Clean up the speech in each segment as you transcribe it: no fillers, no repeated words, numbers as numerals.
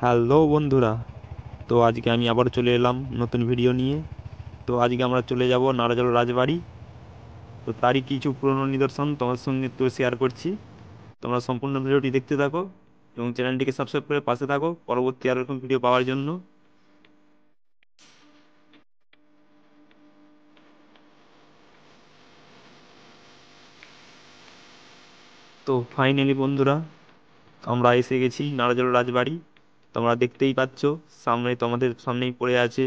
Hello বন্ধুরা, তো আজকে আমি আবার চলে এলাম নতুন ভিডিও নিয়ে। তো আজকে আমরা চলে যাব নারাজল রাজবাড়ি। তো তারই কিছু পুরনো নিদর্শন তোমার সঙ্গে তো শেয়ার করছি। তোমরা সম্পূর্ণ ভিডিওটি দেখতে থাকো এবং চ্যানেলটিকে সাবস্ক্রাইব করে পাশে থাকো পরবর্তী আর এরকম ভিডিও পাওয়ার জন্য। তো ফাইনালি বন্ধুরা, আমরা এসে গেছি নারাজল রাজবাড়ি। তোমরা দেখতেই পাচ্ছ, সামনে তোমাদের সামনেই পড়ে আছে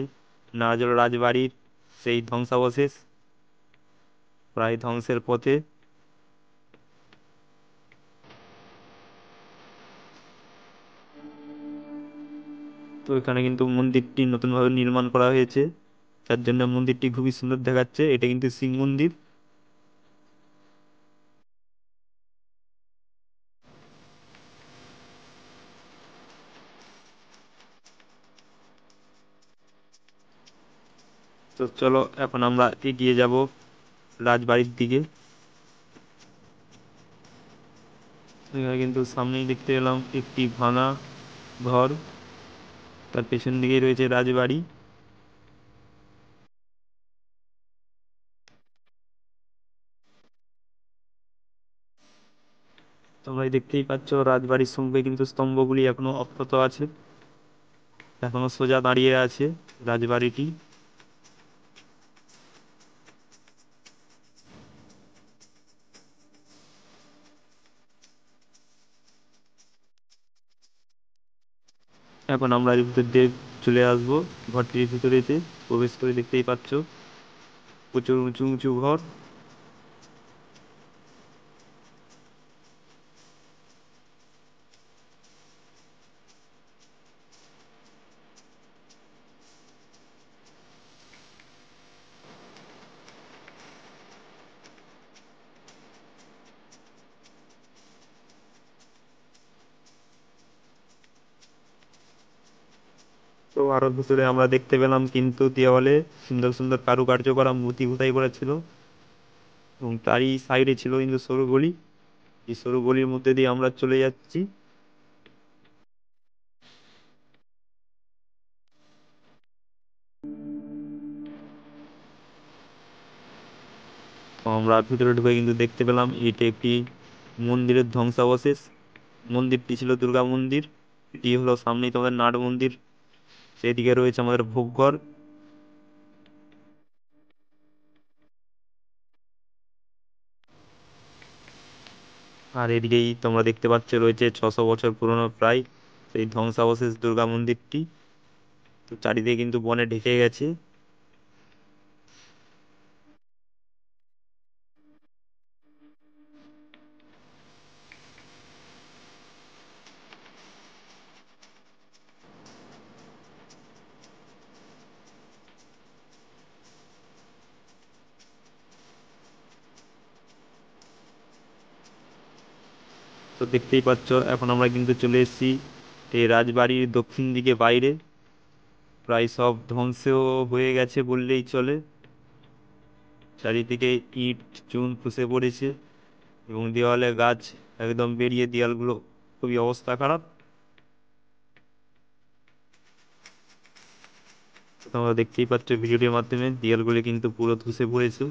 নারাজল রাজবাড়ির সেই ধ্বংসাবশেষ, প্রায় ধ্বংসের পথে। তো এখানে কিন্তু মন্দিরটি নতুনভাবে নির্মাণ করা হয়েছে, যার জন্য মন্দিরটি খুবই সুন্দর দেখাচ্ছে। এটা কিন্তু শিব মন্দির। তো চলো এখন আমরা এগিয়ে যাব রাজবাড়ির দিকে। এখানে কিন্তু সামনেই দেখতে পেলাম একটি ভাঙা ঘর, তার পেছন দিকেই রয়েছে রাজবাড়ি। তোমরা দেখতেই পাচ্ছ রাজবাড়ির সঙ্গে কিন্তু স্তম্ভগুলি এখনো অক্ষত আছে, এখনো সোজা দাঁড়িয়ে আছে রাজবাড়িটি। এখন আমরা এর ভিতর দিয়ে চলে আসবো ঘরটির ভিতরেতে। প্রবেশ করে দেখতেই পাচ্ছ প্রচুর উঁচু উঁচু ঘর। তো আরো ভিতরে আমরা দেখতে পেলাম কিন্তু দেওয়ালে সুন্দর সুন্দর কারুকার্য করা মূর্তি খোদাই করা ছিল, এবং তারই সাইডে ছিল কিন্তু সরু গলি। এই সরু গলির মধ্যে দিয়ে আমরা চলে যাচ্ছি। তো আমরা ভিতরে ঢুকে কিন্তু দেখতে পেলাম এটি একটি মন্দিরের ধ্বংসাবশেষ। মন্দিরটি ছিল দুর্গা মন্দির, এটি হলো সামনেই তোমাদের নাট মন্দির, সেদিকে রয়েছে আমাদের ভোগঘর। আর এদিকেই তোমরা দেখতে পাচ্ছ রয়েছে 600 বছর পুরনো প্রায় সেই ধ্বংসাবশেষ দুর্গা মন্দিরটি। তো চারিদিকে কিন্তু বনে ঢেকে গেছে। তো দেখতেই পাচ্ছ এখন আমরা কিন্তু চলে এসেছি এই রাজবাড়ির দক্ষিণ দিকে বাইরে। প্রায় সব ধ্বংস হয়ে গেছে বললেই চলে। চারিদিকে ইট চুন খসে পড়েছে এবং দেওয়ালে গাছ একদম বেরিয়ে, দেওয়ালগুলো খুবই অবস্থা খারাপ। তো তোমরা দেখতেই পাচ্ছ ভিডিওটির মাধ্যমে দেওয়ালগুলি কিন্তু পুরো ধসে পড়েছে।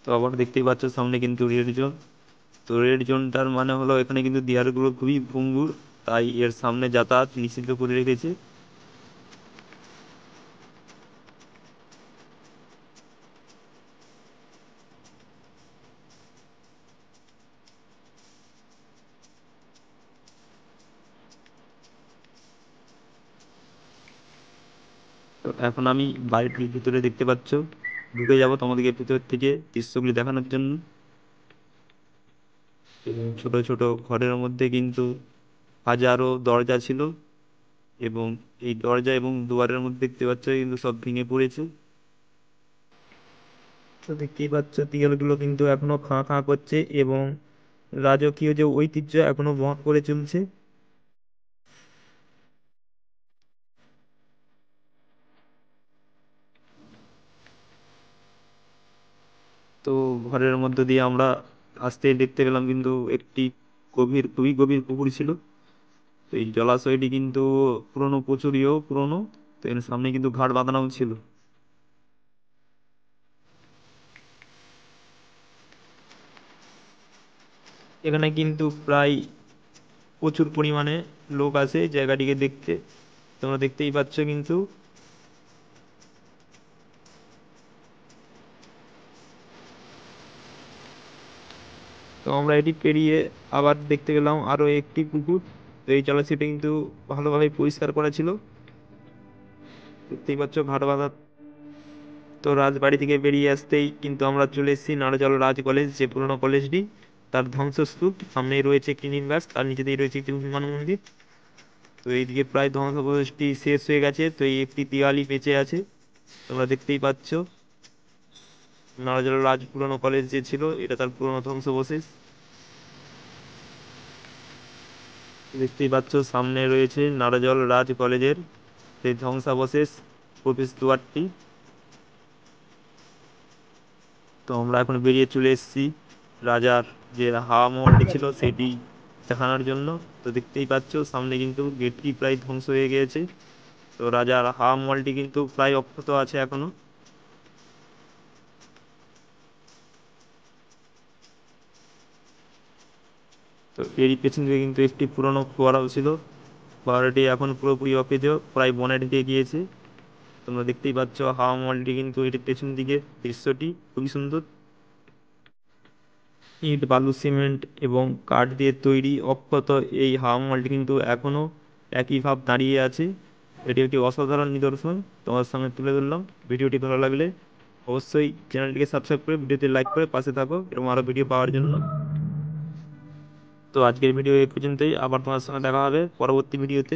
তো আবার দেখতেই পাচ্ছ সামনে কিন্তু রেড জোন। তো রেড জোনটার মানে হলো এখানে কিন্তু দেয়ালগুলো খুবই ভঙ্গুর, তাই এর সামনে যাতায়াত নিষিদ্ধ করে রেখেছে। তো এখন আমি বাড়িটির ভিতরে দেখতে পাচ্ছ ঢুকে যাব তোমাদেরকে ভিতর থেকে দৃশ্যগুলি দেখানোর জন্য। এবং ছোট ছোট ঘরের মধ্যে কিন্তু হাজারো দরজা ছিল, এবং এই দরজা এবং দুয়ারের মধ্যে দেখতে পাচ্ছ কিন্তু সব ভেঙে পড়েছে। তো দেখতেই পাচ্ছ দেয়ালগুলো কিন্তু এখনো খাঁ খাঁ করছে এবং রাজকীয় যে ঐতিহ্য এখনো বহন করে চলছে। তো ঘরের মধ্যে দিয়ে আমরা আসতেই দেখতে পেলাম কিন্তু একটি খুবই গভীর পুকুর ছিল। তো এই জলাশয়টি কিন্তু পুরনো, প্রচুরও পুরনো। তো এর সামনে কিন্তু ঘাট বাঁধানো ছিল। এখানে কিন্তু প্রায় প্রচুর পরিমাণে লোক আসে জায়গাটিকে দেখতে, তোমরা দেখতেই পাচ্ছ। কিন্তু তো আমরা এটি পেরিয়ে আবার দেখতে গেলাম আরো একটি পুকুর। তো এই জলাশয়টা কিন্তু ভালোভাবে পরিষ্কার করা ছিল, দেখতেই পাচ্ছ ঘাট বাঁধা। তো রাজবাড়ি থেকে বেরিয়ে আসতেই কিন্তু আমরা চলে এসেছি নারজল রাজ কলেজ, যে পুরোনো কলেজটি, তার ধ্বংসস্তূপ সামনেই রয়েছে একটি নিম গাছ, তার নিচেতেই রয়েছে একটি হনুমান মন্দির। তো এইদিকে প্রায় ধ্বংসাবশেষটি শেষ হয়ে গেছে, তো এই একটি দেওয়ালি বেঁচে আছে, তোমরা দেখতেই পাচ্ছ। নারজল রাজ পুরোনো কলেজ যে ছিল, এটা তার পুরোনো ধ্বংসাবশেষ, দেখতেই পাচ্ছ। সামনে রয়েছে নারজল রাজ কলেজের সেই ধ্বংসাবশেষ প্রবেশ দুয়ারটি। তো আমরা এখন বেরিয়ে চলে এসেছি রাজার যে হাওয়া মহলটি ছিল সেটি দেখানোর জন্য। তো দেখতেই পাচ্ছ সামনে কিন্তু গেটটি প্রায় ধ্বংস হয়ে গিয়েছে। তো রাজার হাওয়া মহলটি কিন্তু প্রায় অক্ষত আছে এখনো। তো এরই পেছন দিকে কিন্তু একটি পুরনো ফোয়ারাও ছিল, ফোয়ারাটি এখন পুরোপুরি অকেজো, প্রায় বনের দিকে গিয়েছে। তোমরা দেখতেই পাচ্ছ হাওয়া মহলটি কিন্তু এটির পেছন দিকে দৃশ্যটি খুবই সুন্দর। ইট, বালু, সিমেন্ট এবং কাঠ দিয়ে তৈরি অক্ষত এই হাওয়া মহলটি কিন্তু এখনো একই ভাব দাঁড়িয়ে আছে। এটি একটি অসাধারণ নিদর্শন, তোমার সামনে তুলে ধরলাম। ভিডিওটি ভালো লাগলে অবশ্যই চ্যানেলটিকে সাবস্ক্রাইব করে ভিডিওতে লাইক করে পাশে থাকো এবং আরও ভিডিও পাওয়ার জন্য। তো আজকের ভিডিও এই পর্যন্তই, আবার তোমার সঙ্গে দেখা হবে পরবর্তী ভিডিওতে।